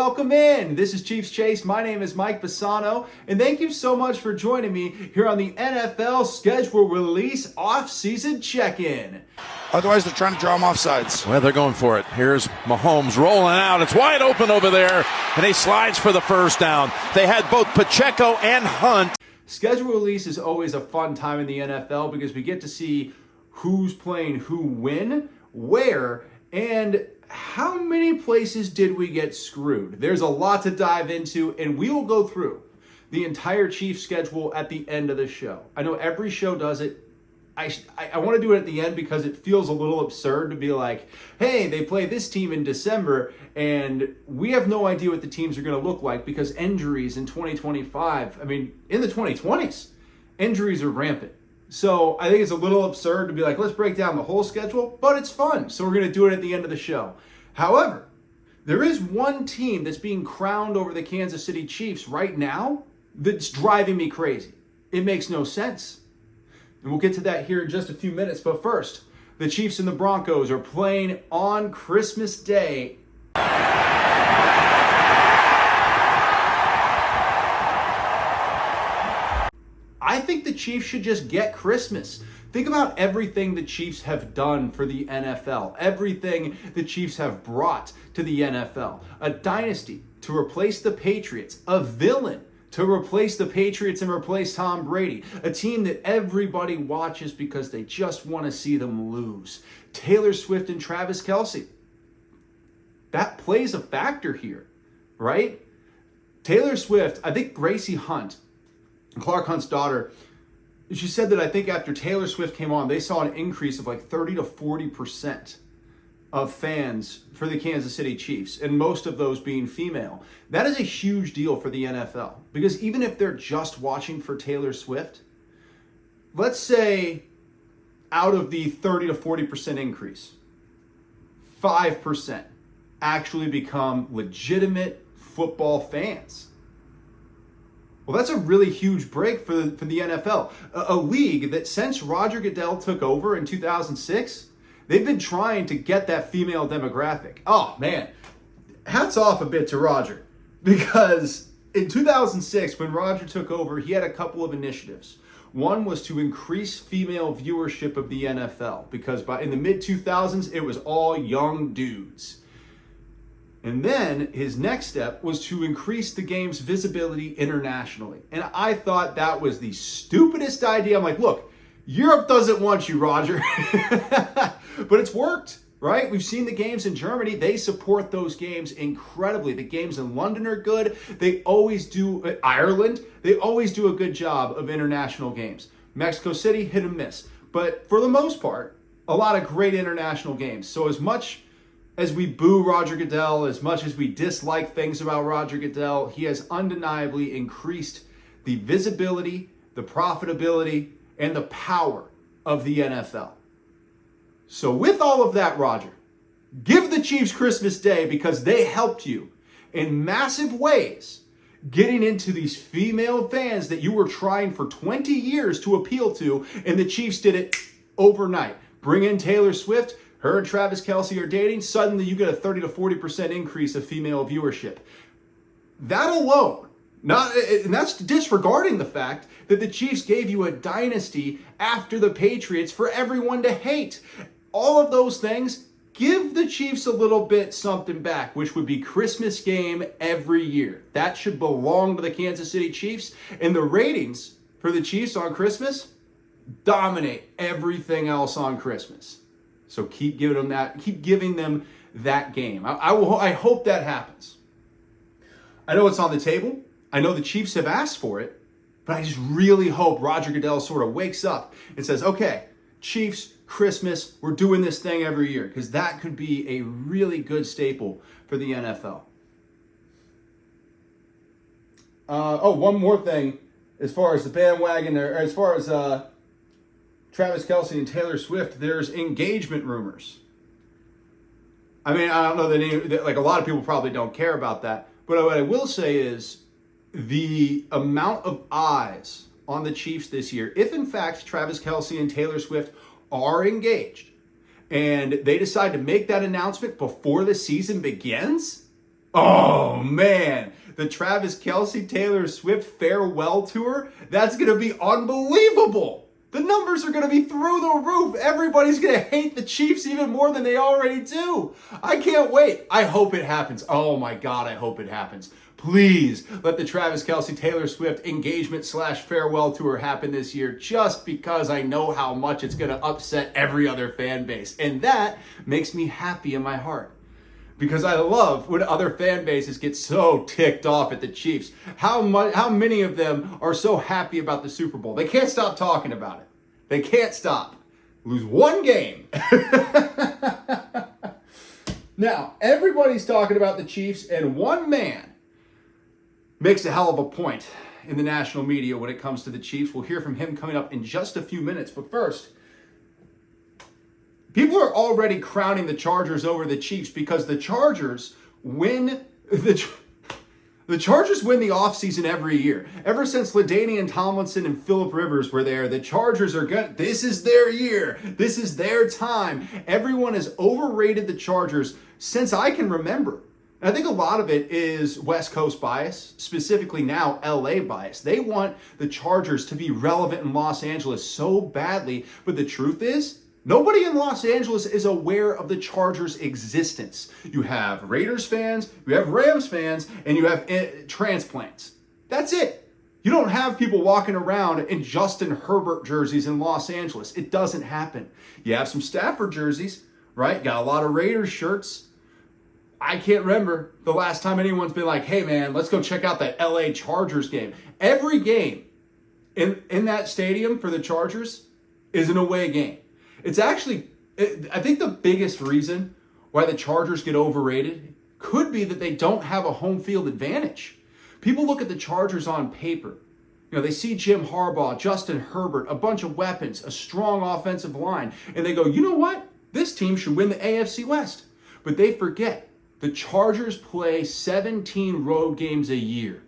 welcome in. This is Chiefs Chase. My name is Mike Bassano, and thank you so much for joining me here on the NFL Schedule Release Off-Season Check-In. Otherwise, they're trying to draw them offsides. Well, they're going for it. Here's Mahomes rolling out. It's wide open over there, and he slides for the first down. They had both Pacheco and Hunt. Schedule release is always a fun time in the NFL because we get to see who's playing who when, where, and how many places did we get screwed? There's a lot to dive into, and we will go through the entire Chiefs schedule at the end of the show. I know every show does it. I want to do it at the end because it feels a little absurd to be like, hey, they play this team in December, and we have no idea what the teams are going to look like because injuries in 2025, I mean, in the 2020s, injuries are rampant. So I think it's a little absurd to be like, let's break down the whole schedule, but it's fun. So we're going to do it at the end of the show. However, there is one team that's being crowned over the Kansas City Chiefs right now that's driving me crazy. It makes no sense. And we'll get to that here in just a few minutes. But first, the Chiefs and the Broncos are playing on Christmas Day. I think the Chiefs should just get Christmas. Think about everything the Chiefs have done for the NFL. Everything the Chiefs have brought to the NFL. A dynasty to replace the Patriots. A villain to replace the Patriots and replace Tom Brady. A team that everybody watches because they just want to see them lose. Taylor Swift and Travis Kelce. That plays a factor here, right? Taylor Swift, I think Gracie Hunt, Clark Hunt's daughter, she said that I think after Taylor Swift came on, they saw an increase of like 30 to 40% of fans for the Kansas City Chiefs, and most of those being female. That is a huge deal for the NFL because even if they're just watching for Taylor Swift, let's say out of the 30 to 40% increase, 5% actually become legitimate football fans. Well, that's a really huge break for the NFL. A league that since Roger Goodell took over in 2006, they've been trying to get that female demographic. Oh, man. Hats off a bit to Roger. Because in 2006, when Roger took over, he had a couple of initiatives. One was to increase female viewership of the NFL. Because in the mid-2000s, it was all young dudes. And then his next step was to increase the game's visibility internationally. And I thought that was the stupidest idea. I'm like, look, Europe doesn't want you, Roger. But it's worked, right? We've seen the games in Germany. They support those games incredibly. The games in London are good. They always do, Ireland, they always do a good job of international games. Mexico City, hit and miss. But for the most part, a lot of great international games. So as much as we boo Roger Goodell, as much as we dislike things about Roger Goodell, he has undeniably increased the visibility, the profitability, and the power of the NFL. So with all of that, Roger, give the Chiefs Christmas Day because they helped you in massive ways getting into these female fans that you were trying for 20 years to appeal to, and the Chiefs did it overnight. Bring in Taylor Swift. Her and Travis Kelce are dating, suddenly you get a 30 to 40% increase of female viewership. That alone, and that's disregarding the fact that the Chiefs gave you a dynasty after the Patriots for everyone to hate. All of those things give the Chiefs a little bit something back, which would be Christmas game every year. That should belong to the Kansas City Chiefs, and the ratings for the Chiefs on Christmas dominate everything else on Christmas. So keep giving them that. Keep giving them that game. I hope that happens. I know it's on the table. I know the Chiefs have asked for it, but I just really hope Roger Goodell sort of wakes up and says, "Okay, Chiefs, Christmas, we're doing this thing every year," because that could be a really good staple for the NFL. One more thing, as far as the bandwagon, or as far as Travis Kelce and Taylor Swift, there's engagement rumors. I mean, I don't know that like a lot of people probably don't care about that, but what I will say is the amount of eyes on the Chiefs this year, if in fact Travis Kelce and Taylor Swift are engaged, and they decide to make that announcement before the season begins, Oh, man. The Travis Kelce Taylor Swift farewell tour, that's going to be unbelievable. The numbers are going to be through the roof. Everybody's going to hate the Chiefs even more than they already do. I can't wait. I hope it happens. Oh my God, I hope it happens. Please let the Travis Kelce Taylor Swift engagement/farewell tour happen this year, just because I know how much it's going to upset every other fan base. And that makes me happy in my heart. Because I love when other fan bases get so ticked off at the Chiefs. How many of them are so happy about the Super Bowl? They can't stop talking about it. They can't stop. Lose one game. Now, everybody's talking about the Chiefs, and one man makes a hell of a point in the national media when it comes to the Chiefs. We'll hear from him coming up in just a few minutes. But first, people are already crowning the Chargers over the Chiefs because the Chargers win the Chargers win the offseason every year. Ever since LaDainian Tomlinson and Phillip Rivers were there, the Chargers are good. This is their year. This is their time. Everyone has overrated the Chargers since I can remember. And I think a lot of it is West Coast bias, specifically now LA bias. They want the Chargers to be relevant in Los Angeles so badly, but the truth is, nobody in Los Angeles is aware of the Chargers' existence. You have Raiders fans, you have Rams fans, and you have transplants. That's it. You don't have people walking around in Justin Herbert jerseys in Los Angeles. It doesn't happen. You have some Stafford jerseys, right? Got a lot of Raiders shirts. I can't remember the last time anyone's been like, hey man, let's go check out that LA Chargers game. Every game in that stadium for the Chargers is an away game. It's actually, I think the biggest reason why the Chargers get overrated could be that they don't have a home field advantage. People look at the Chargers on paper. You know, they see Jim Harbaugh, Justin Herbert, a bunch of weapons, a strong offensive line, and they go, you know what? This team should win the AFC West. But they forget the Chargers play 17 road games a year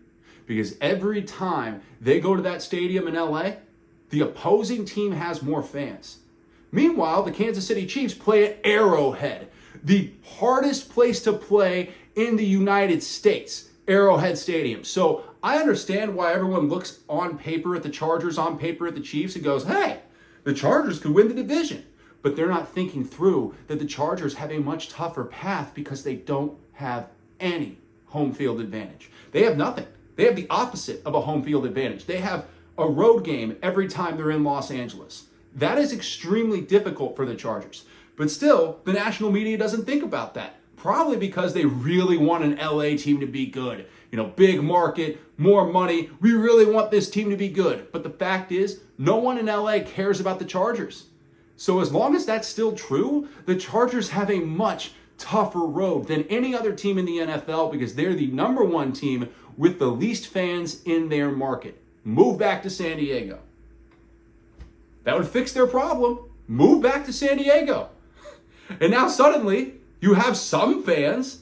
because every time they go to that stadium in LA, the opposing team has more fans. Meanwhile, the Kansas City Chiefs play at Arrowhead, the hardest place to play in the United States, Arrowhead Stadium. So I understand why everyone looks on paper at the Chargers, on paper at the Chiefs, and goes, hey, the Chargers could win the division. But they're not thinking through that the Chargers have a much tougher path because they don't have any home field advantage. They have nothing. They have the opposite of a home field advantage. They have a road game every time they're in Los Angeles. That is extremely difficult for the Chargers. But still, the national media doesn't think about that. Probably because they really want an LA team to be good. You know, big market, more money. We really want this team to be good. But the fact is, no one in LA cares about the Chargers. So as long as that's still true, the Chargers have a much tougher road than any other team in the NFL because they're the number one team with the least fans in their market. Move back to San Diego. That would fix their problem. Move back to San Diego. And now suddenly, you have some fans.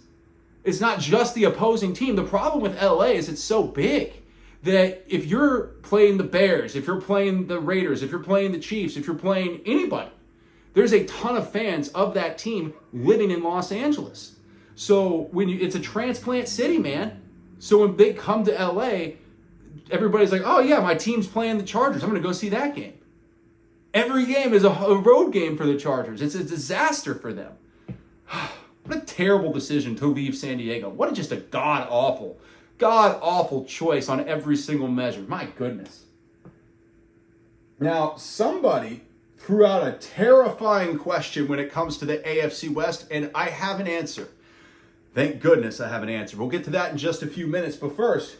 It's not just the opposing team. The problem with LA is it's so big that if you're playing the Bears, if you're playing the Raiders, if you're playing the Chiefs, if you're playing anybody, there's a ton of fans of that team living in Los Angeles. So it's a transplant city, man. So when they come to LA, everybody's like, oh yeah, my team's playing the Chargers. I'm going to go see that game. Every game is a road game for the Chargers. It's a disaster for them. What a terrible decision to leave San Diego. What just a god-awful choice on every single measure. My goodness. Now, somebody threw out a terrifying question when it comes to the AFC West, and I have an answer. Thank goodness I have an answer. We'll get to that in just a few minutes, but first,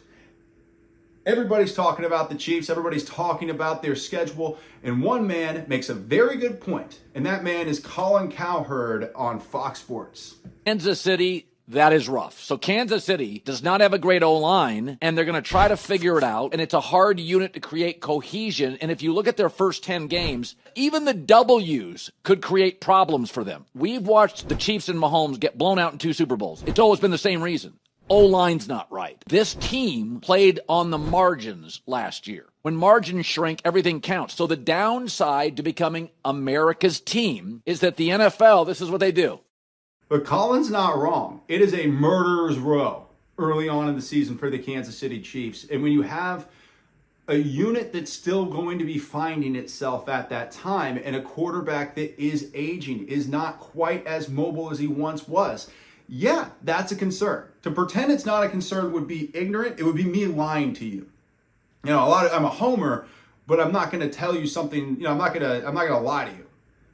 everybody's talking about the Chiefs. Everybody's talking about their schedule. And one man makes a very good point. And that man is Colin Cowherd on Fox Sports. Kansas City, that is rough. So Kansas City does not have a great O-line, and they're going to try to figure it out. And it's a hard unit to create cohesion. And if you look at their first 10 games, even the W's could create problems for them. We've watched the Chiefs and Mahomes get blown out in 2 Super Bowls. It's always been the same reason. O-line's not right. This team played on the margins last year. When margins shrink, everything counts. So the downside to becoming America's team is that the NFL, this is what they do. But Colin's not wrong. It is a murderer's row early on in the season for the Kansas City Chiefs. And when you have a unit that's still going to be finding itself at that time, and a quarterback that is aging, is not quite as mobile as he once was, yeah, that's a concern. To pretend it's not a concern would be ignorant. It would be me lying to you. You know, I'm a homer, but I'm not going to tell you something. You know, I'm not going to lie to you.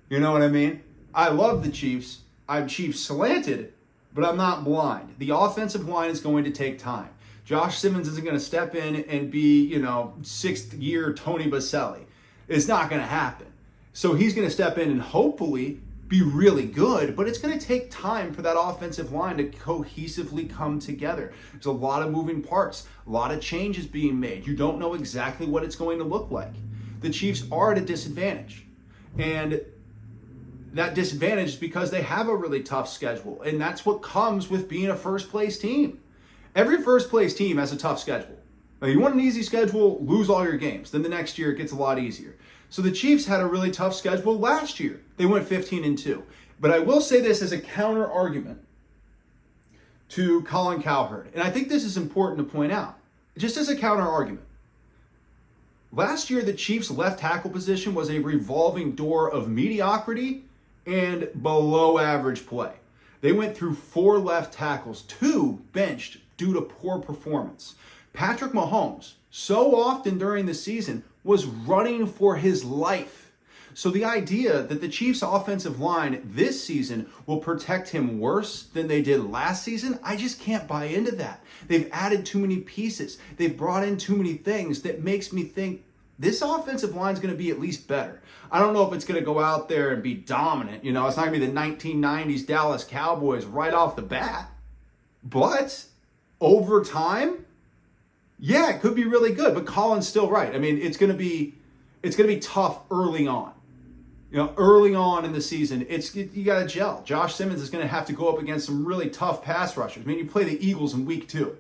You know what I mean? I love the Chiefs. I'm Chiefs slanted, but I'm not blind. The offensive line is going to take time. Josh Simmons isn't going to step in and be, you know, 6th year Tony Baselli. It's not going to happen. So he's going to step in and hopefully be really good, but it's going to take time for that offensive line to cohesively come together. There's a lot of moving parts, a lot of changes being made. You don't know exactly what it's going to look like. The Chiefs are at a disadvantage. And that disadvantage is because they have a really tough schedule. And that's what comes with being a first place team. Every first place team has a tough schedule. Now, you want an easy schedule, lose all your games. Then the next year it gets a lot easier. So the Chiefs had a really tough schedule last year. They went 15-2. But I will say this as a counter argument to Colin Cowherd. And I think this is important to point out. Just as a counter argument. Last year, the Chiefs' left tackle position was a revolving door of mediocrity and below average play. They went through 4 left tackles, 2 benched due to poor performance. Patrick Mahomes, so often during the season, was running for his life. So the idea that the Chiefs' offensive line this season will protect him worse than they did last season, I just can't buy into that. They've added too many pieces. They've brought in too many things that makes me think this offensive line is going to be at least better. I don't know if it's going to go out there and be dominant. You know, it's not going to be the 1990s Dallas Cowboys right off the bat. But over time, yeah, it could be really good. But Colin's still right. I mean, it's going to be tough early on. You know, early on in the season, you got to gel. Josh Simmons is going to have to go up against some really tough pass rushers. I mean, you play the Eagles in week 2.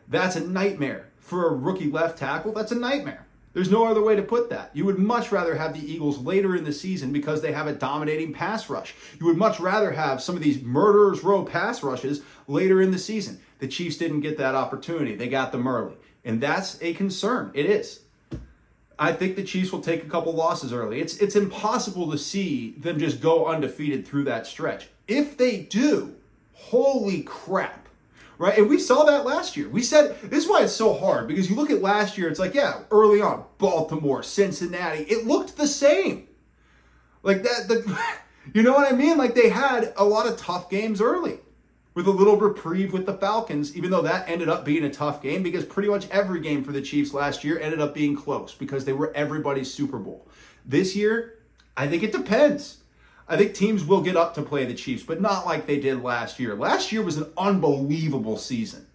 That's a nightmare for a rookie left tackle. That's a nightmare. There's no other way to put that. You would much rather have the Eagles later in the season because they have a dominating pass rush. You would much rather have some of these murderers row pass rushes later in the season. The Chiefs didn't get that opportunity. They got them early. And that's a concern. It is. I think the Chiefs will take a couple losses early. It's impossible to see them just go undefeated through that stretch. If they do, holy crap. Right? And we saw that last year. We said, this is why it's so hard, because you look at last year, it's like, yeah, early on, Baltimore, Cincinnati, it looked the same. Like that, you know what I mean? Like they had a lot of tough games early with a little reprieve with the Falcons, even though that ended up being a tough game because pretty much every game for the Chiefs last year ended up being close because they were everybody's Super Bowl. This year, I think it depends. I think teams will get up to play the Chiefs, but not like they did last year. Last year was an unbelievable season.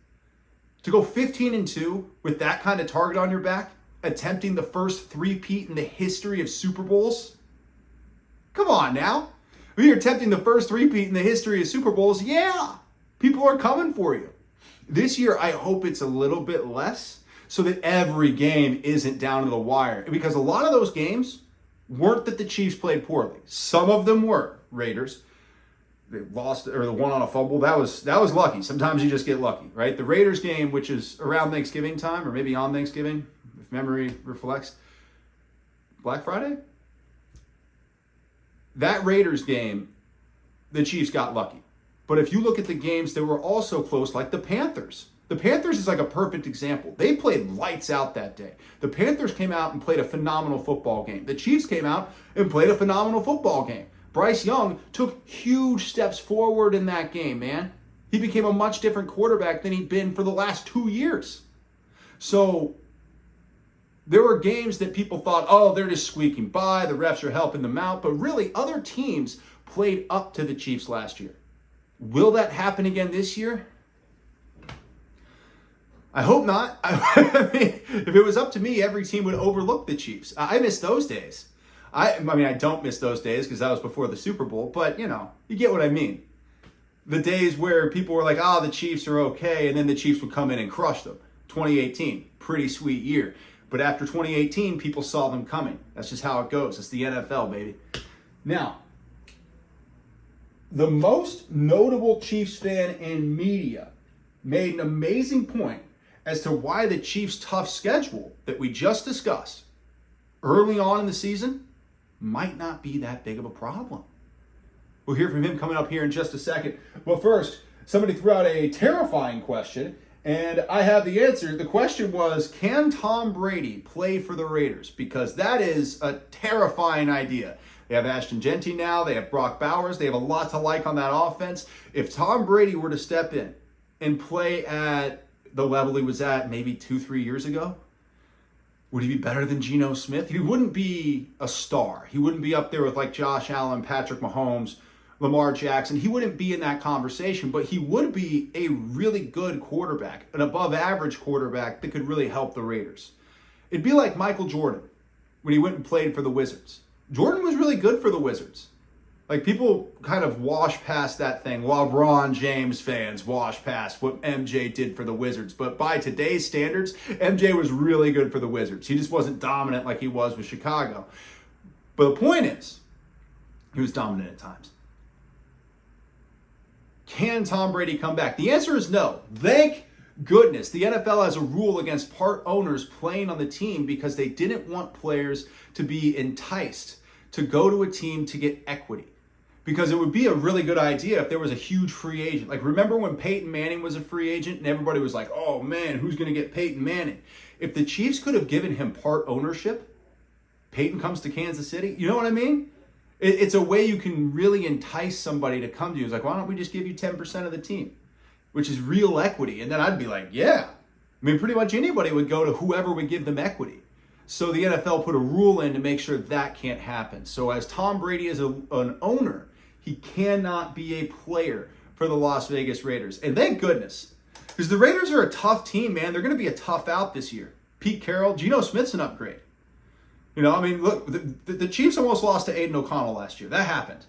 To go 15-2 with that kind of target on your back, attempting the first three-peat in the history of Super Bowls? Come on now. When you're attempting the first three-peat in the history of Super Bowls, yeah, people are coming for you. This year, I hope it's a little bit less so that every game isn't down to the wire. Because a lot of those games weren't that the Chiefs played poorly. Some of them were. Raiders, they lost, or the one on a fumble, that was lucky. Sometimes you just get lucky, right? The Raiders game, which is around Thanksgiving time, or maybe on Thanksgiving, if memory reflects, Black Friday? That Raiders game, the Chiefs got lucky. But if you look at the games that were also close, like the Panthers is like a perfect example. They played lights out that day. The Panthers came out and played a phenomenal football game. The Chiefs came out and played a phenomenal football game. Bryce Young took huge steps forward in that game, man. He became a much different quarterback than he'd been for the last 2 years. So there were games that people thought, oh, they're just squeaking by. The refs are helping them out. But really, other teams played up to the Chiefs last year. Will that happen again this year? I hope not. I mean, if it was up to me, every team would overlook the Chiefs. I miss those days. I mean, I don't miss those days because that was before the Super Bowl, but, you know, you get what I mean. The days where people were like, oh, the Chiefs are okay, and then the Chiefs would come in and crush them. 2018, pretty sweet year. But after 2018, people saw them coming. That's just how it goes. It's the NFL, baby. Now, The most notable Chiefs fan in media made an amazing point as to why the Chiefs' tough schedule that we just discussed early on in the season might not be that big of a problem. We'll hear from him coming up here in just a second. But first, somebody threw out a terrifying question, and I have the answer. The question was, can Tom Brady play for the Raiders? Because that is a terrifying idea. They have Ashton Genty now. They have Brock Bowers. They have a lot to like on that offense. If Tom Brady were to step in and play at the level he was at maybe 2-3 years ago, would he be better than Geno Smith? He wouldn't be a star. He wouldn't be up there with like Josh Allen, Patrick Mahomes, Lamar Jackson. He wouldn't be in that conversation, but he would be a really good quarterback, an above average quarterback that could really help the Raiders. It'd be like Michael Jordan when he went and played for the Wizards. Jordan was really good for the Wizards. Like, people kind of wash past that thing. LeBron James fans wash past what MJ did for the Wizards. But by today's standards, MJ was really good for the Wizards. He just wasn't dominant like he was with Chicago. But the point is, he was dominant at times. Can Tom Brady come back? The answer is no. Thank goodness. The NFL has a rule against part owners playing on the team because they didn't want players to be enticed to go to a team to get equity. Because it would be a really good idea if there was a huge free agent. Like, remember when Peyton Manning was a free agent and everybody was like, oh man, who's going to get Peyton Manning? If the Chiefs could have given him part ownership, Peyton comes to Kansas City. You know what I mean? It's a way you can really entice somebody to come to you. It's like, why don't we just give you 10% of the team? Which is real equity. And then I'd be like, yeah. I mean, pretty much anybody would go to whoever would give them equity. So the NFL put a rule in to make sure that can't happen. So as Tom Brady is an owner, he cannot be a player for the Las Vegas Raiders. And thank goodness. Because the Raiders are a tough team, man. They're going to be a tough out this year. Pete Carroll, Geno Smith's an upgrade. You know, I mean, look, the Chiefs almost lost to Aiden O'Connell last year. That happened.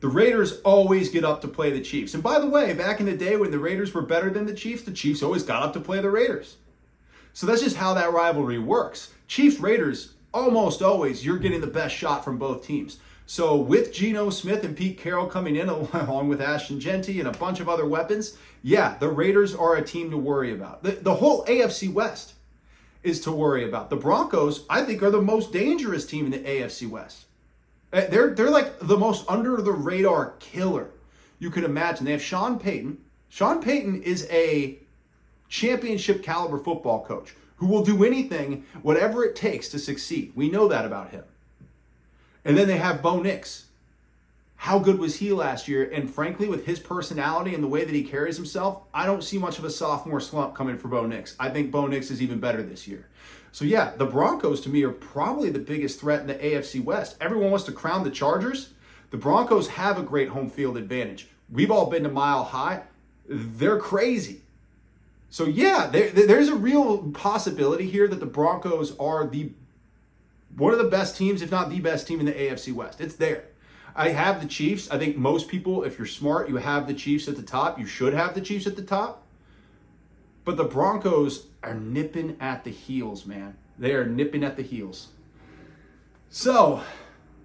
The Raiders always get up to play the Chiefs. And by the way, back in the day when the Raiders were better than the Chiefs always got up to play the Raiders. So that's just how that rivalry works. Chiefs-Raiders, almost always, you're getting the best shot from both teams. So with Geno Smith and Pete Carroll coming in, along with Ashton Genty and a bunch of other weapons, yeah, the Raiders are a team to worry about. The whole AFC West is to worry about. The Broncos, I think, are the most dangerous team in the AFC West. They're like the most under-the-radar killer you could imagine. They have Sean Payton. Sean Payton is a championship caliber football coach who will do anything, whatever it takes to succeed. We know that about him. And then they have Bo Nix. How good was he last year? And frankly, with his personality and the way that he carries himself, I don't see much of a sophomore slump coming for Bo Nix. I think Bo Nix is even better this year. So yeah, the Broncos to me are probably the biggest threat in the AFC West. Everyone wants to crown the Chargers. The Broncos have a great home field advantage. We've all been to Mile High. They're crazy. So yeah, there's a real possibility here that the Broncos are one of the best teams, if not the best team in the AFC West. It's there. I have the Chiefs. I think most people, if you're smart, you have the Chiefs at the top. You should have the Chiefs at the top. But the Broncos are nipping at the heels, man. They are nipping at the heels. So,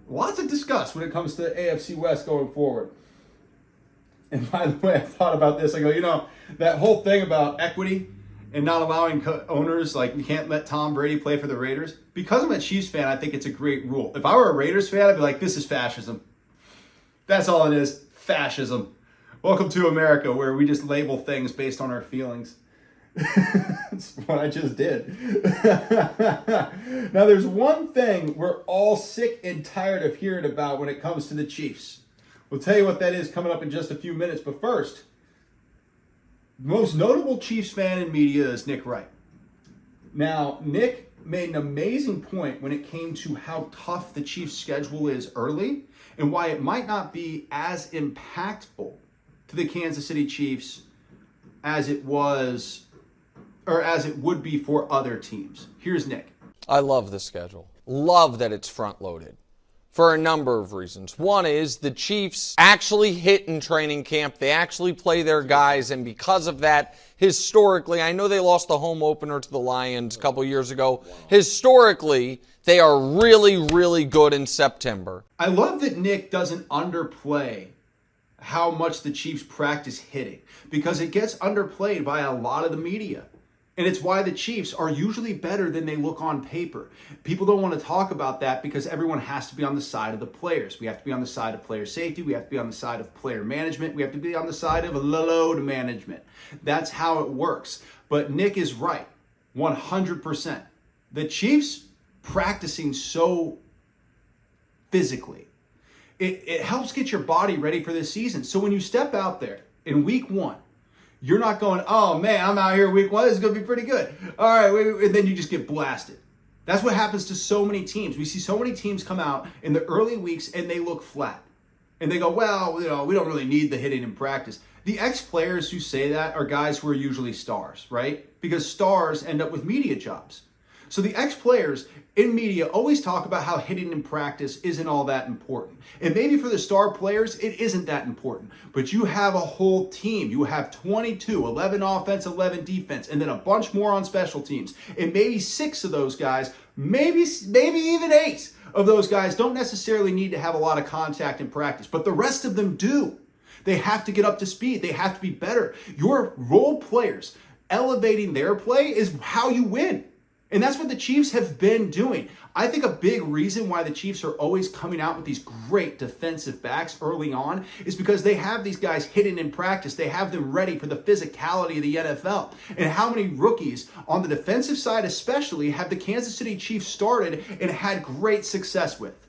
lots to discuss when it comes to the AFC West going forward. And by the way, I thought about this. I go, that whole thing about equity and not allowing owners, like you can't let Tom Brady play for the Raiders. Because I'm a Chiefs fan, I think it's a great rule. If I were a Raiders fan, I'd be like, this is fascism. That's all it is, fascism. Welcome to America, where we just label things based on our feelings. That's what I just did. Now, there's one thing we're all sick and tired of hearing about when it comes to the Chiefs. We'll tell you what that is coming up in just a few minutes. But first, the most notable Chiefs fan in media is Nick Wright. Now, Nick made an amazing point when it came to how tough the Chiefs' schedule is early and why it might not be as impactful to the Kansas City Chiefs as it was, or as it would be for other teams. Here's Nick. I love the schedule. Love that it's front-loaded. for a number of reasons. One is the Chiefs actually hit in training camp. They actually play their guys, and because of that, historically, I know they lost the home opener to the Lions a couple years ago. Historically, they are really, really good in September. I love that Nick doesn't underplay how much the Chiefs practice hitting, because it gets underplayed by a lot of the media. And it's why the Chiefs are usually better than they look on paper. People don't want to talk about that because everyone has to be on the side of the players. We have to be on the side of player safety. We have to be on the side of player management. We have to be on the side of load management. That's how it works. But Nick is right, 100%. The Chiefs practicing so physically, it helps get your body ready for this season. So when you step out there in week one, you're not going, oh man, I'm out here week one, this is going to be pretty good. All right, and then you just get blasted. That's what happens to so many teams. We see so many teams come out in the early weeks and they look flat. And they go, well, we don't really need the hitting in practice. The ex-players who say that are guys who are usually stars, right? Because stars end up with media jobs. So the ex-players in media always talk about how hitting in practice isn't all that important. And maybe for the star players, it isn't that important. But you have a whole team. You have 22, 11 offense, 11 defense, and then a bunch more on special teams. And maybe 6 of those guys, maybe even 8 of those guys don't necessarily need to have a lot of contact in practice. But the rest of them do. They have to get up to speed. They have to be better. Your role players elevating their play is how you win. And that's what the Chiefs have been doing. I think a big reason why the Chiefs are always coming out with these great defensive backs early on is because they have these guys hidden in practice. They have them ready for the physicality of the NFL. And how many rookies on the defensive side especially have the Kansas City Chiefs started and had great success with?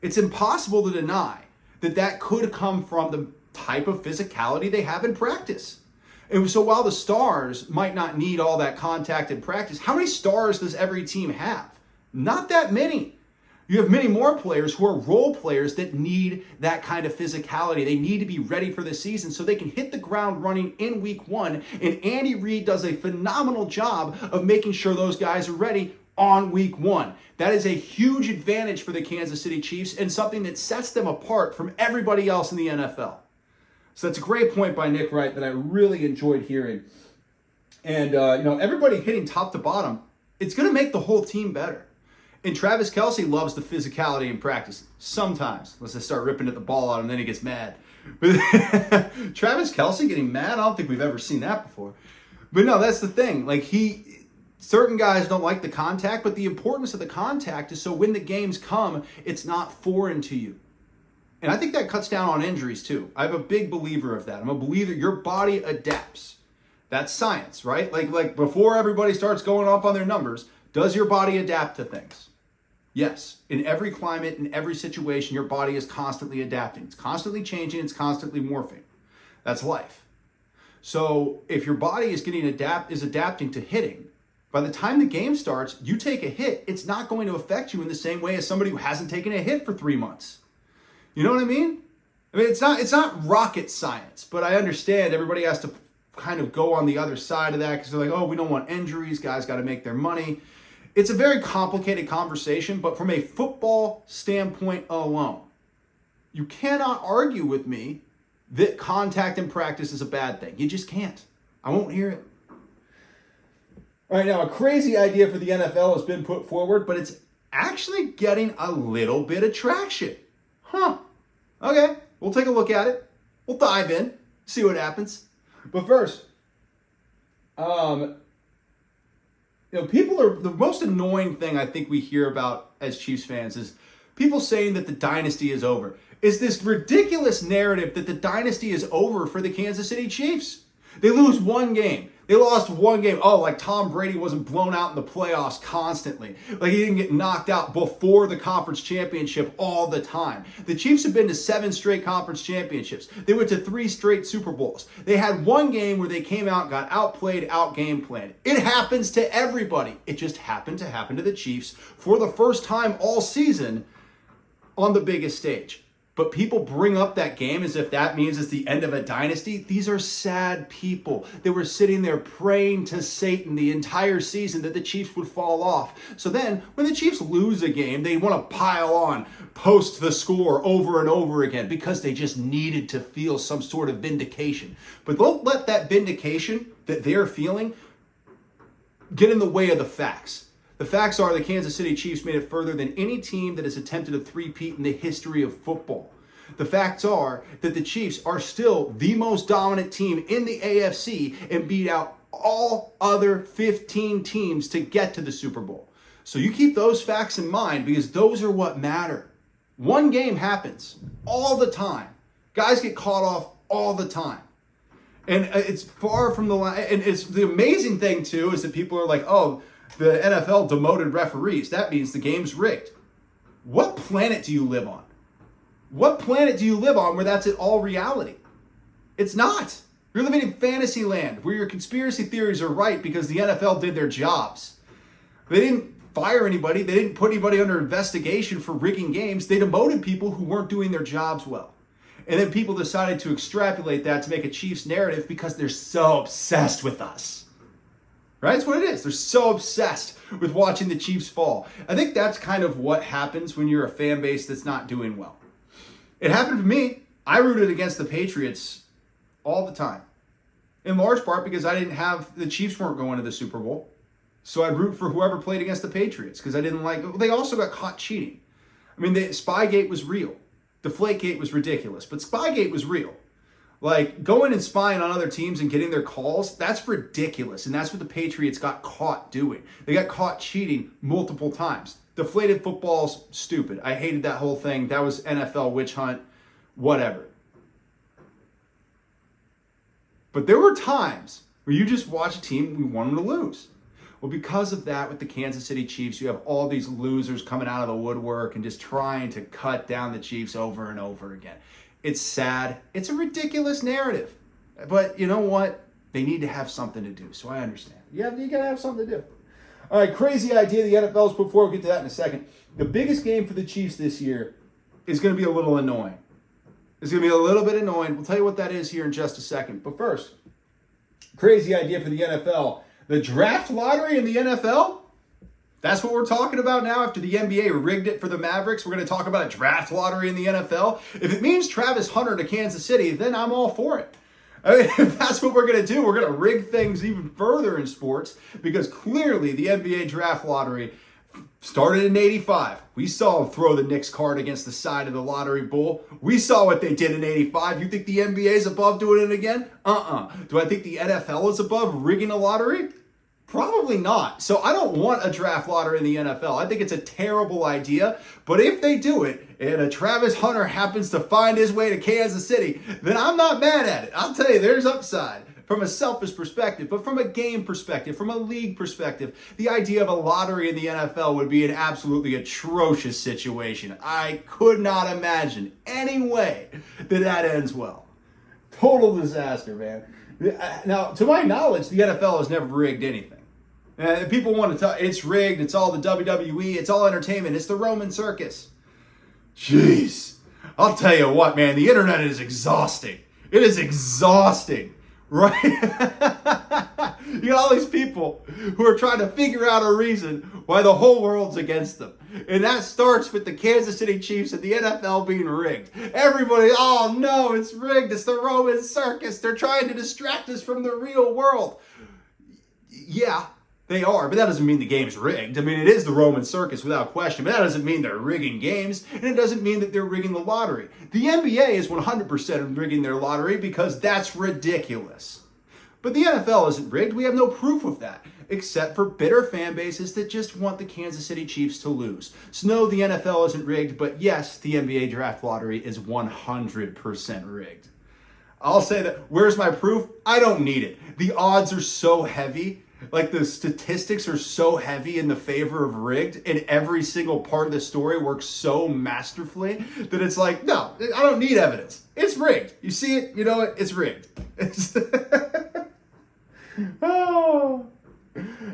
It's impossible to deny that could come from the type of physicality they have in practice. And so while the stars might not need all that contact in practice, how many stars does every team have? Not that many. You have many more players who are role players that need that kind of physicality. They need to be ready for the season so they can hit the ground running in week one. And Andy Reid does a phenomenal job of making sure those guys are ready on week one. That is a huge advantage for the Kansas City Chiefs and something that sets them apart from everybody else in the NFL. So that's a great point by Nick Wright that I really enjoyed hearing. And, everybody hitting top to bottom, it's going to make the whole team better. And Travis Kelce loves the physicality in practice. Sometimes. Unless they start ripping at the ball out and then he gets mad. But Travis Kelce getting mad? I don't think we've ever seen that before. But no, that's the thing. Certain guys don't like the contact, but the importance of the contact is so when the games come, it's not foreign to you. And I think that cuts down on injuries too. I'm a big believer of that. I'm a believer your body adapts. That's science, right? Like before everybody starts going off on their numbers, does your body adapt to things? Yes. In every climate, in every situation, your body is constantly adapting. It's constantly changing. It's constantly morphing. That's life. So if your body is adapting to hitting, by the time the game starts, you take a hit, it's not going to affect you in the same way as somebody who hasn't taken a hit for 3 months. You know what I mean? It's not rocket science, but I understand everybody has to kind of go on the other side of that because they're like, oh, we don't want injuries. Guys got to make their money. It's a very complicated conversation, but from a football standpoint alone, you cannot argue with me that contact in practice is a bad thing. You just can't. I won't hear it. All right, now a crazy idea for the NFL has been put forward, but it's actually getting a little bit of traction. Huh. Okay, we'll take a look at it. We'll dive in, see what happens. But first, people are, the most annoying thing I think we hear about as Chiefs fans is people saying that the dynasty is over. It's this ridiculous narrative that the dynasty is over for the Kansas City Chiefs. They lose one game. They lost one game. Oh, like Tom Brady wasn't blown out in the playoffs constantly. Like he didn't get knocked out before the conference championship all the time. The Chiefs have been to 7 straight conference championships. They went to 3 straight Super Bowls. They had one game where they came out, got outplayed, out-game planned. It happens to everybody. It just happened to happen to the Chiefs for the first time all season on the biggest stage. But people bring up that game as if that means it's the end of a dynasty. These are sad people. They were sitting there praying to Satan the entire season that the Chiefs would fall off. So then when the Chiefs lose a game, they want to pile on, post the score over and over again because they just needed to feel some sort of vindication. But don't let that vindication that they're feeling get in the way of the facts. The facts are the Kansas City Chiefs made it further than any team that has attempted a three-peat in the history of football. The facts are that the Chiefs are still the most dominant team in the AFC and beat out all other 15 teams to get to the Super Bowl. So you keep those facts in mind because those are what matter. One game happens all the time. Guys get caught off all the time. And it's far from the line. And it's the amazing thing, too, is that people are like, oh, the NFL demoted referees. That means the game's rigged. What planet do you live on? What planet do you live on where that's all reality? It's not. You're living in fantasy land where your conspiracy theories are right because the NFL did their jobs. They didn't fire anybody. They didn't put anybody under investigation for rigging games. They demoted people who weren't doing their jobs well. And then people decided to extrapolate that to make a Chiefs narrative because they're so obsessed with us. Right? That's what it is. They're so obsessed with watching the Chiefs fall. I think that's kind of what happens when you're a fan base that's not doing well. It happened to me. I rooted against the Patriots all the time. In large part because I didn't have, the Chiefs weren't going to the Super Bowl. So I'd root for whoever played against the Patriots because I didn't like, they also got caught cheating. I mean, Spygate was real. Deflategate was ridiculous, but Spygate was real. Like, going and spying on other teams and getting their calls, that's ridiculous. And that's what the Patriots got caught doing. They got caught cheating multiple times. Deflated football's stupid. I hated that whole thing. That was NFL witch hunt, whatever. But there were times where you just watch a team, we want them to lose. Well, because of that, with the Kansas City Chiefs, you have all these losers coming out of the woodwork and just trying to cut down the Chiefs over and over again. It's sad. It's a ridiculous narrative. But you know what? They need to have something to do. So I understand. You got to have something to do. All right, crazy idea the NFL's put forward. We'll get to that in a second. The biggest game for the Chiefs this year is going to be a little annoying. It's going to be a little bit annoying. We'll tell you what that is here in just a second. But first, crazy idea for the NFL. The draft lottery in the NFL? That's what we're talking about now after the NBA rigged it for the Mavericks. We're going to talk about a draft lottery in the NFL. If it means Travis Hunter to Kansas City, then I'm all for it. I mean, if that's what we're going to do, we're going to rig things even further in sports because clearly the NBA draft lottery started in 85. We saw them throw the Knicks card against the side of the lottery bull. We saw what they did in 85. You think the NBA is above doing it again? Do I think the NFL is above rigging a lottery? Probably not. So I don't want a draft lottery in the NFL. I think it's a terrible idea. But if they do it and a Travis Hunter happens to find his way to Kansas City, then I'm not mad at it. I'll tell you, there's upside from a selfish perspective. But from a game perspective, from a league perspective, the idea of a lottery in the NFL would be an absolutely atrocious situation. I could not imagine any way that ends well. Total disaster, man. Now, to my knowledge, the NFL has never rigged anything. People want to talk, it's rigged, it's all the WWE, it's all entertainment, it's the Roman circus. Jeez. I'll tell you what, man, the internet is exhausting. It is exhausting, right? You got all these people who are trying to figure out a reason why the whole world's against them. And that starts with the Kansas City Chiefs and the NFL being rigged. Everybody, oh no, it's rigged. It's the Roman circus. They're trying to distract us from the real world. Yeah, they are, but that doesn't mean the game's rigged. I mean, it is the Roman circus without question, but that doesn't mean they're rigging games, and it doesn't mean that they're rigging the lottery. The NBA is 100% rigging their lottery because that's ridiculous. But the NFL isn't rigged. We have no proof of that, except for bitter fan bases that just want the Kansas City Chiefs to lose. So no, the NFL isn't rigged, but yes, the NBA draft lottery is 100% rigged. I'll say that, where's my proof? I don't need it. The odds are so heavy, like the statistics are so heavy in the favor of rigged, and every single part of the story works so masterfully that it's like, no, I don't need evidence. It's rigged. You see it, you know it, it's rigged. Oh.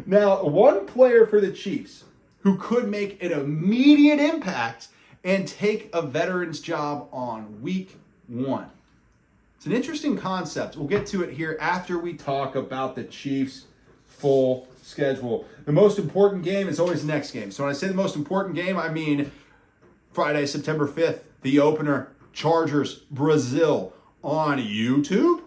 Now, one player for the Chiefs who could make an immediate impact and take a veteran's job on week 1. It's an interesting concept. We'll get to it here after we talk about the Chiefs' full schedule. The most important game is always the next game. So when I say the most important game, I mean Friday, September 5th, the opener, Chargers, Brazil on YouTube.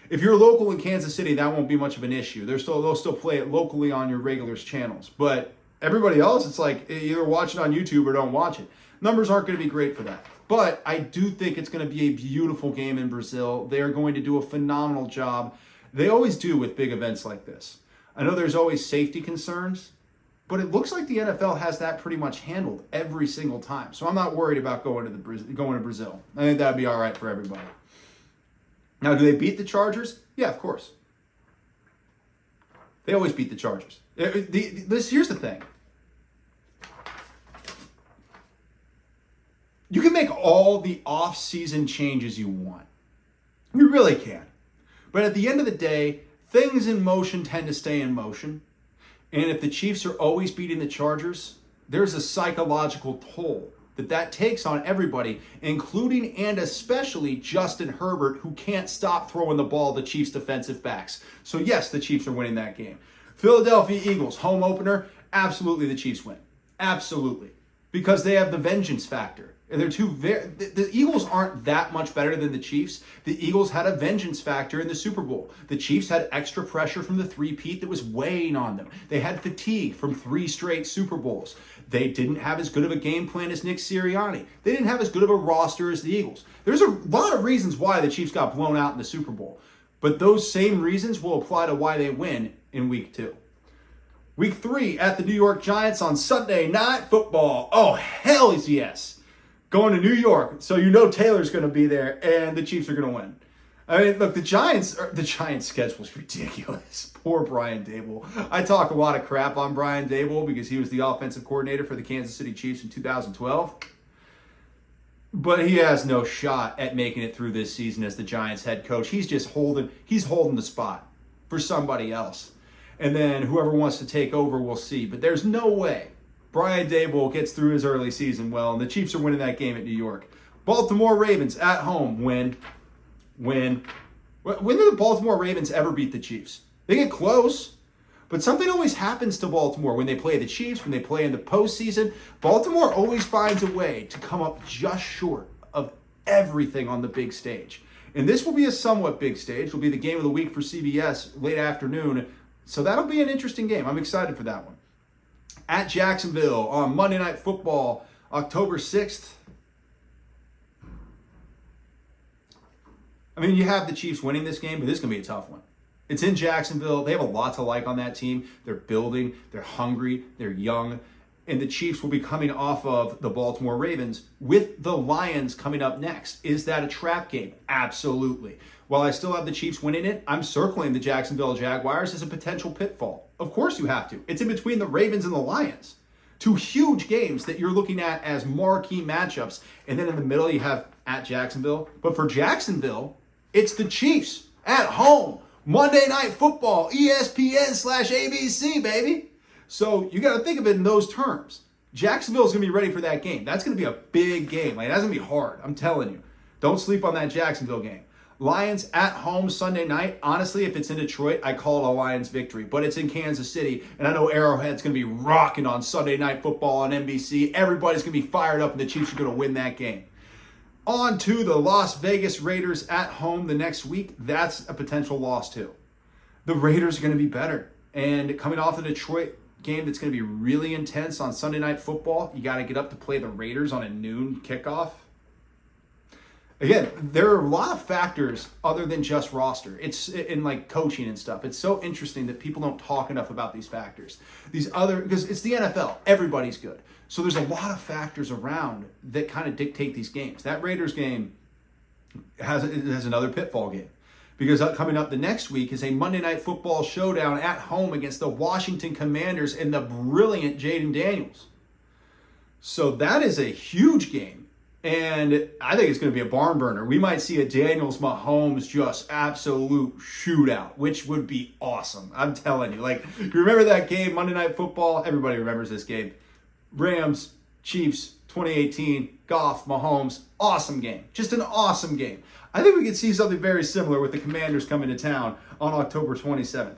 If you're local in Kansas City, that won't be much of an issue. They'll still play it locally on your regular channels. But everybody else, it's like either watch it on YouTube or don't watch it. Numbers aren't going to be great for that. But I do think it's going to be a beautiful game in Brazil. They are going to do a phenomenal job. They always do with big events like this. I know there's always safety concerns, but it looks like the NFL has that pretty much handled every single time. So I'm not worried about going to Brazil. I think that'd be all right for everybody. Now, do they beat the Chargers? Yeah, of course. They always beat the Chargers. Here's the thing. You can make all the off-season changes you want. You really can. But at the end of the day, things in motion tend to stay in motion. And if the Chiefs are always beating the Chargers, there's a psychological toll that takes on everybody, including and especially Justin Herbert, who can't stop throwing the ball to the Chiefs' defensive backs. So yes, the Chiefs are winning that game. Philadelphia Eagles, home opener, absolutely the Chiefs win. Absolutely. Because they have the vengeance factor. And they're the Eagles aren't that much better than the Chiefs. The Eagles had a vengeance factor in the Super Bowl. The Chiefs had extra pressure from the three-peat that was weighing on them. They had fatigue from 3 straight Super Bowls. They didn't have as good of a game plan as Nick Sirianni. They didn't have as good of a roster as the Eagles. There's a lot of reasons why the Chiefs got blown out in the Super Bowl. But those same reasons will apply to why they win in Week 2. Week 3 at the New York Giants on Sunday Night Football. Oh, hell yes. Going to New York, so you know Taylor's going to be there, and the Chiefs are going to win. I mean, look, the Giants' schedule is ridiculous. Poor Brian Daboll. I talk a lot of crap on Brian Daboll because he was the offensive coordinator for the Kansas City Chiefs in 2012. But he has no shot at making it through this season as the Giants head coach. He's holding the spot for somebody else. And then whoever wants to take over, we'll see. But there's no way Brian Daboll gets through his early season well, and the Chiefs are winning that game at New York. Baltimore Ravens at home win. When do the Baltimore Ravens ever beat the Chiefs? They get close, but something always happens to Baltimore when they play the Chiefs, when they play in the postseason. Baltimore always finds a way to come up just short of everything on the big stage. And this will be a somewhat big stage. It'll be the game of the week for CBS late afternoon. So that'll be an interesting game. I'm excited for that one. At Jacksonville on Monday Night Football, October 6th. I mean, you have the Chiefs winning this game, but this is going to be a tough one. It's in Jacksonville. They have a lot to like on that team. They're building. They're hungry. They're young. And the Chiefs will be coming off of the Baltimore Ravens with the Lions coming up next. Is that a trap game? Absolutely. While I still have the Chiefs winning it, I'm circling the Jacksonville Jaguars as a potential pitfall. Of course you have to. It's in between the Ravens and the Lions. 2 huge games that you're looking at as marquee matchups. And then in the middle, you have at Jacksonville. But for Jacksonville, it's the Chiefs at home. Monday Night Football, ESPN/ABC, baby. So you got to think of it in those terms. Jacksonville's going to be ready for that game. That's going to be a big game. Like, that's going to be hard. I'm telling you. Don't sleep on that Jacksonville game. Lions at home Sunday night. Honestly, if it's in Detroit, I call it a Lions victory. But it's in Kansas City, and I know Arrowhead's going to be rocking on Sunday Night Football on NBC. Everybody's going to be fired up, and the Chiefs are going to win that game. On to the Las Vegas Raiders at home the next week. That's a potential loss too. The Raiders are going to be better. And coming off the Detroit game that's going to be really intense on Sunday Night Football, you got to get up to play the Raiders on a noon kickoff. Again, there are a lot of factors other than just roster. It's in like coaching and stuff. It's so interesting that people don't talk enough about these factors. Because it's the NFL. Everybody's good. So there's a lot of factors around that kind of dictate these games. That Raiders game has another pitfall game. Because coming up the next week is a Monday Night Football showdown at home against the Washington Commanders and the brilliant Jaden Daniels. So that is a huge game. And I think it's going to be a barn burner. We might see a Daniels-Mahomes just absolute shootout, which would be awesome. I'm telling you. Like, you remember that game, Monday Night Football? Everybody remembers this game. Rams Chiefs 2018, Goff, Mahomes, awesome game. Just an awesome game. I think we could see something very similar with the Commanders coming to town on October 27th.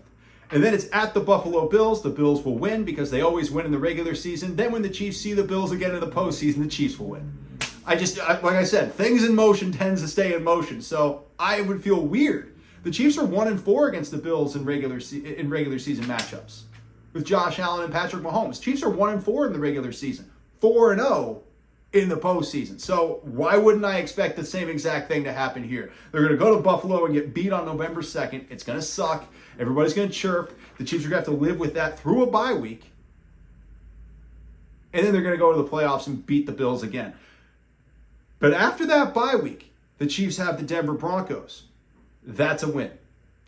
And then it's at the Buffalo Bills. The Bills will win because they always win in the regular season. Then when the Chiefs see the Bills again in the postseason, the Chiefs will win. Like I said, things in motion tends to stay in motion. So I would feel weird. The Chiefs are 1-4 against the Bills in regular season matchups with Josh Allen and Patrick Mahomes. Chiefs are 1-4 in the regular season, 4-0 in the postseason. So why wouldn't I expect the same exact thing to happen here? They're going to go to Buffalo and get beat on November 2nd. It's going to suck. Everybody's going to chirp. The Chiefs are going to have to live with that through a bye week. And then they're going to go to the playoffs and beat the Bills again. But after that bye week, the Chiefs have the Denver Broncos. That's a win.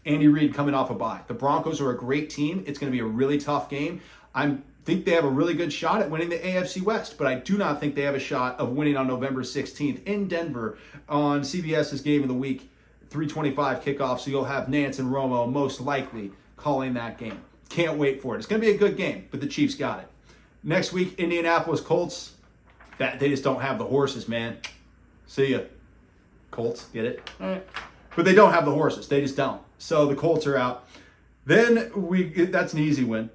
Andy Reid coming off a bye. The Broncos are a great team. It's going to be a really tough game. I think they have a really good shot at winning the AFC West, but I do not think they have a shot of winning on November 16th in Denver on CBS's Game of the Week, 3:25 kickoff. So you'll have Nance and Romo most likely calling that game. Can't wait for it. It's going to be a good game, but the Chiefs got it. Next week, Indianapolis Colts. They just don't have the horses, man. See ya. Colts, get it? All right. But they don't have the horses. They just don't. So the Colts are out. Then that's an easy win.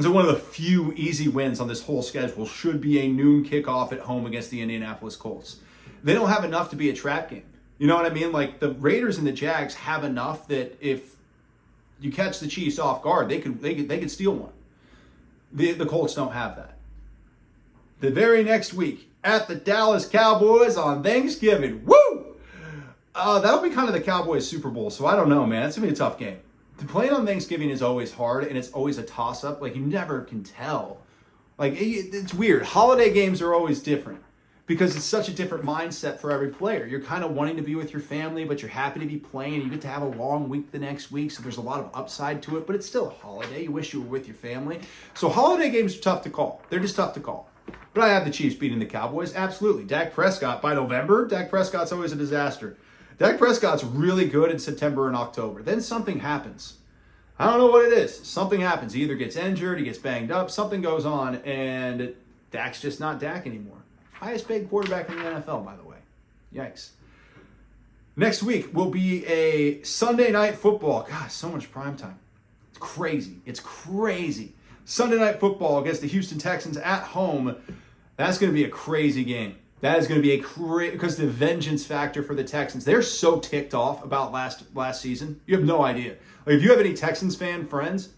So one of the few easy wins on this whole schedule should be a noon kickoff at home against the Indianapolis Colts. They don't have enough to be a trap game. You know what I mean? Like the Raiders and the Jags have enough that if you catch the Chiefs off guard, they could steal one. The Colts don't have that. The very next week, at the Dallas Cowboys on Thanksgiving. Woo! That'll be kind of the Cowboys Super Bowl, so I don't know, man. It's going to be a tough game. Playing on Thanksgiving is always hard, and it's always a toss-up. Like, you never can tell. Like, it's weird. Holiday games are always different because it's such a different mindset for every player. You're kind of wanting to be with your family, but you're happy to be playing. You get to have a long week the next week, so there's a lot of upside to it, but it's still a holiday. You wish you were with your family. So holiday games are tough to call. They're just tough to call. But I have the Chiefs beating the Cowboys. Absolutely. Dak Prescott, by November, Dak Prescott's always a disaster. Dak Prescott's really good in September and October. Then something happens. I don't know what it is. Something happens. He either gets injured, he gets banged up, something goes on, and Dak's just not Dak anymore. Highest paid quarterback in the NFL, by the way. Yikes. Next week will be a Sunday night football. God, so much primetime. It's crazy. It's crazy. Sunday night football against the Houston Texans at home. That's going to be a crazy game. That is going to be because the vengeance factor for the Texans. They're so ticked off about last season. You have no idea. Like, if you have any Texans fan friends,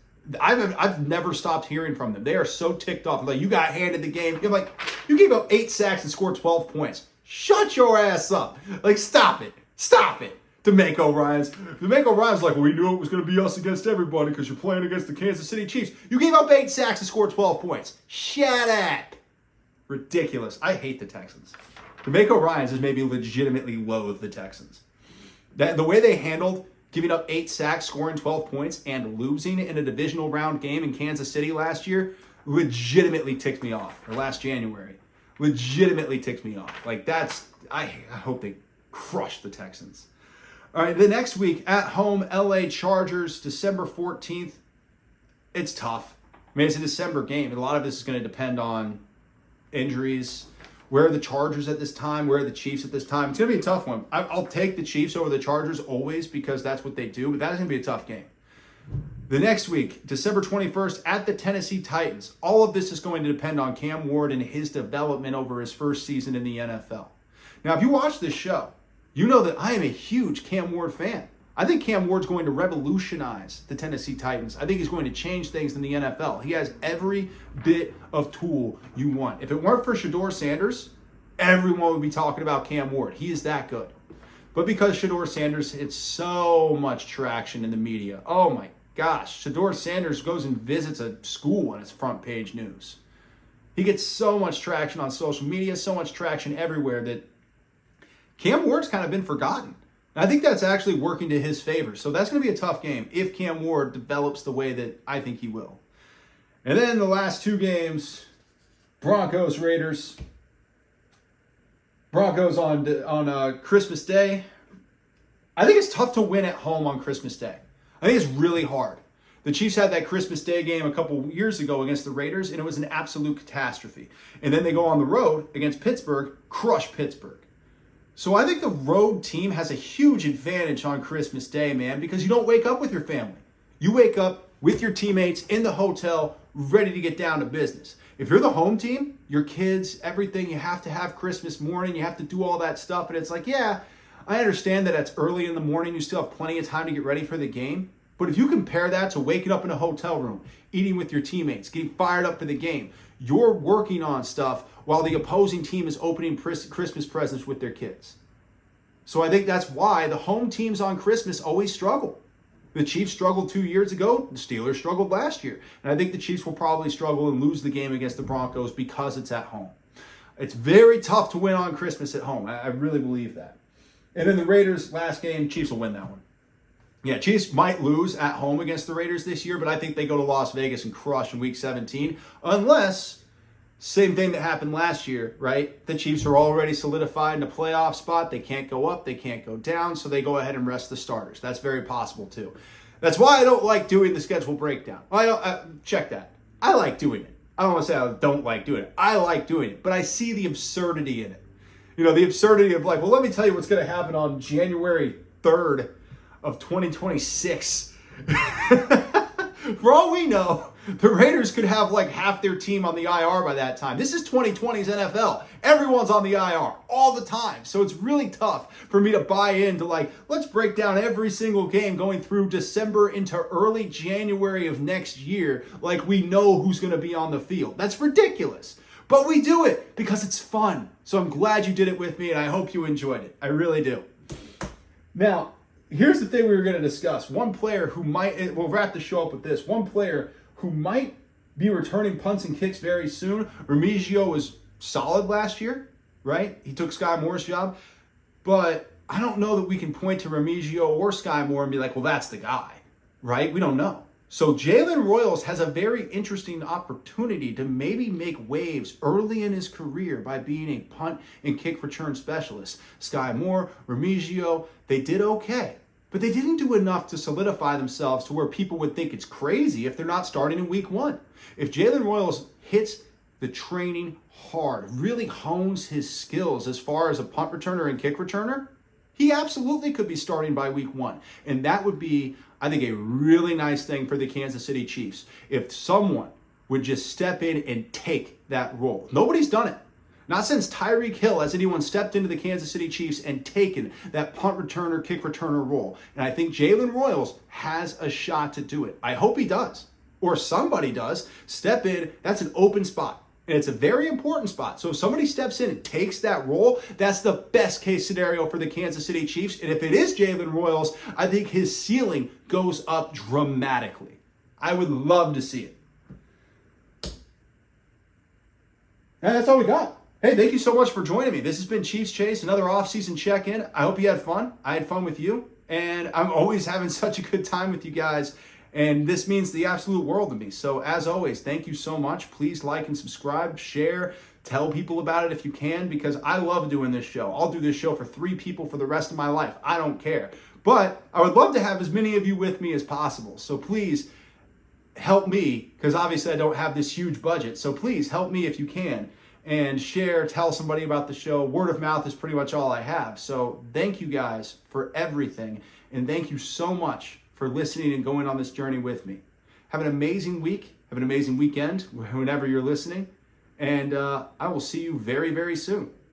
I've never stopped hearing from them. They are so ticked off. Like, you got handed the game. You're like, you gave up 8 sacks and scored 12 points. Shut your ass up. Like, stop it. Stop it. DeMeco Ryans like, well, we knew it was going to be us against everybody because you're playing against the Kansas City Chiefs. You gave up 8 sacks and scored 12 points. Shut up. Ridiculous. I hate the Texans. DeMeco Ryans has made me legitimately loathe the Texans. The way they handled giving up 8 sacks, scoring 12 points, and losing in a divisional round game in Kansas City last year legitimately ticked me off. Or last January. Legitimately ticked me off. Like, I hope they crush the Texans. All right, the next week, at home, LA Chargers, December 14th. It's tough. I mean, it's a December game, and a lot of this is going to depend on injuries. Where are the Chargers at this time? Where are the Chiefs at this time? It's going to be a tough one. I'll take the Chiefs over the Chargers always because that's what they do, but that is going to be a tough game. The next week, December 21st, at the Tennessee Titans. All of this is going to depend on Cam Ward and his development over his first season in the NFL. Now, if you watch this show, you know that I am a huge Cam Ward fan. I think Cam Ward's going to revolutionize the Tennessee Titans. I think he's going to change things in the NFL. He has every bit of tool you want. If it weren't for Shedeur Sanders, everyone would be talking about Cam Ward. He is that good. But because Shedeur Sanders hits so much traction in the media, oh my gosh, Shedeur Sanders goes and visits a school and it's front page news. He gets so much traction on social media, so much traction everywhere that Cam Ward's kind of been forgotten. I think that's actually working to his favor. So that's going to be a tough game if Cam Ward develops the way that I think he will. And then the last 2 games, Broncos, Raiders. Broncos on Christmas Day. I think it's tough to win at home on Christmas Day. I think it's really hard. The Chiefs had that Christmas Day game a couple years ago against the Raiders, and it was an absolute catastrophe. And then they go on the road against Pittsburgh, crush Pittsburgh. So I think the road team has a huge advantage on Christmas Day, man, because you don't wake up with your family. You wake up with your teammates in the hotel, ready to get down to business. If you're the home team, your kids, everything, you have to have Christmas morning, you have to do all that stuff. And it's like, yeah, I understand that it's early in the morning. You still have plenty of time to get ready for the game. But if you compare that to waking up in a hotel room, eating with your teammates, getting fired up for the game, you're working on stuff while the opposing team is opening Christmas presents with their kids. So I think that's why the home teams on Christmas always struggle. The Chiefs struggled 2 years ago. The Steelers struggled last year. And I think the Chiefs will probably struggle and lose the game against the Broncos because it's at home. It's very tough to win on Christmas at home. I really believe that. And then the Raiders, last game, Chiefs will win that one. Yeah, Chiefs might lose at home against the Raiders this year, but I think they go to Las Vegas and crush in Week 17. Unless, same thing that happened last year, right? The Chiefs are already solidified in a playoff spot. They can't go up, they can't go down, so they go ahead and rest the starters. That's very possible, too. That's why I don't like doing the schedule breakdown. Check that. I like doing it. I don't want to say I don't like doing it. I like doing it, but I see the absurdity in it. You know, the absurdity of like, well, let me tell you what's going to happen on January 3rd of 2026. For all we know, the Raiders could have like half their team on the IR by that time. This is 2020's NFL. Everyone's on the IR all the time. So it's really tough for me to buy into like, let's break down every single game going through December into early January of next year like we know who's going to be on the field. That's ridiculous. But we do it because it's fun. So I'm glad you did it with me, and I hope you enjoyed it. I really do. Now, here's the thing we were going to discuss. One player who might, we'll wrap the show up with this. One player who might be returning punts and kicks very soon. Remigio was solid last year, right? He took Sky Moore's job. But I don't know that we can point to Remigio or Sky Moore and be like, well, that's the guy, right? We don't know. So Jalen Royals has a very interesting opportunity to maybe make waves early in his career by being a punt and kick return specialist. Sky Moore, Remigio, they did okay, but they didn't do enough to solidify themselves to where people would think it's crazy if they're not starting in week 1. If Jalen Royals hits the training hard, really hones his skills as far as a punt returner and kick returner, he absolutely could be starting by week 1. And that would be, I think, a really nice thing for the Kansas City Chiefs if someone would just step in and take that role. Nobody's done it. Not since Tyreek Hill has anyone stepped into the Kansas City Chiefs and taken that punt returner, kick returner role. And I think Jalen Royals has a shot to do it. I hope he does. Or somebody does. Step in. That's an open spot. And it's a very important spot. So if somebody steps in and takes that role, that's the best case scenario for the Kansas City Chiefs. And if it is Jalen Royals, I think his ceiling goes up dramatically. I would love to see it. And that's all we got. Hey, thank you so much for joining me. This has been Chiefs Chase, another off-season check-in. I hope you had fun. I had fun with you. And I'm always having such a good time with you guys. And this means the absolute world to me. So as always, thank you so much. Please like and subscribe, share, tell people about it if you can, because I love doing this show. I'll do this show for 3 people for the rest of my life. I don't care. But I would love to have as many of you with me as possible. So please help me, because obviously I don't have this huge budget. So please help me if you can. And share, tell somebody about the show. Word of mouth is pretty much all I have. So thank you guys for everything. And thank you so much for listening and going on this journey with me. Have an amazing week. Have an amazing weekend whenever you're listening. And I will see you very, very soon.